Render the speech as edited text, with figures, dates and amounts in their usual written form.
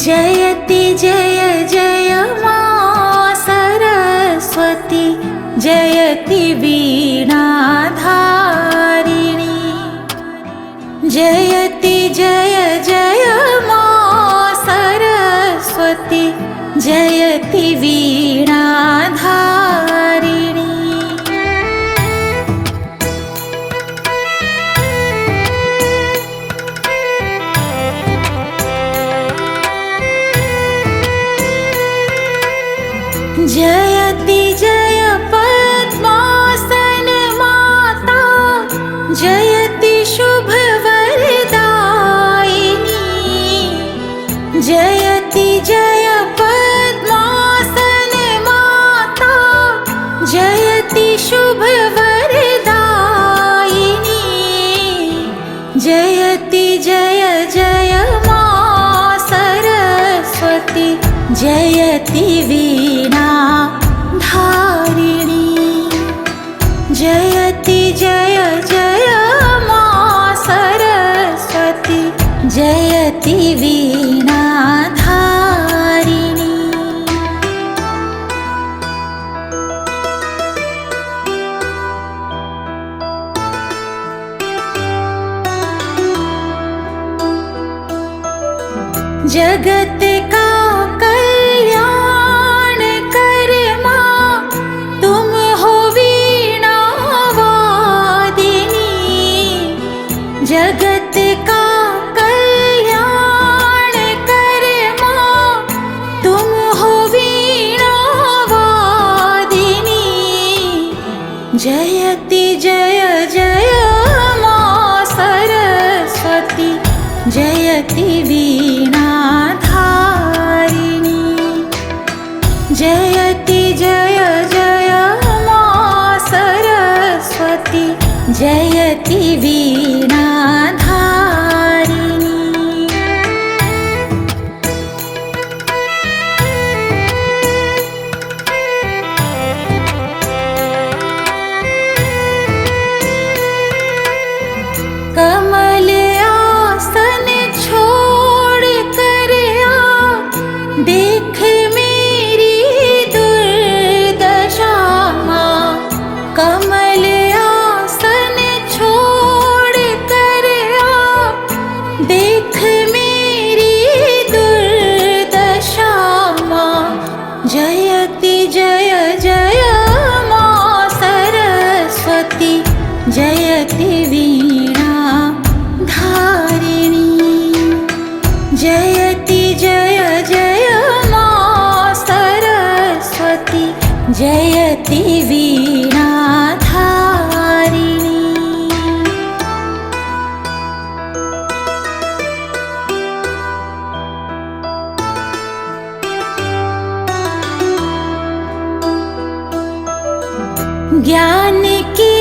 जयति जय जय मा सरस्वती जयति वीणाधारिणी। जयति जय जय मा सरस्वती जयति वीणाधारिणी। जयति जय पद्मासन माता जयति शुभवरदायिनी। जयति जय पद्मासन माता जयति शुभवरदायिनी। जयति जय जय मा सरस्वती जयति वीणाधारिणी। जयति जय जय मा सरस्वती जयति वीणाधारिणी। जगत का कल्याण कर माँ तुम हो वीणा वादिनी। जगत का कल्याण कर माँ तुम हो वीणा वादिनी। जयति जय जय माँ सरस्वती जयति वीणाधारिणी। जयति जय जय मा सरस्वती जयति वीणाधारिणी। कमल आसन छोड़ कर आ देख मेरी दुर्दशा माँ। कमल आसन छोड़ कर आ देख मेरी दुर्दशा माँ। जयति जय जय मा सरस्वती जयति वीणाधारिणी। जयति जय जय मा सरस्वती जयति वीणाधारिणी। ज्ञान की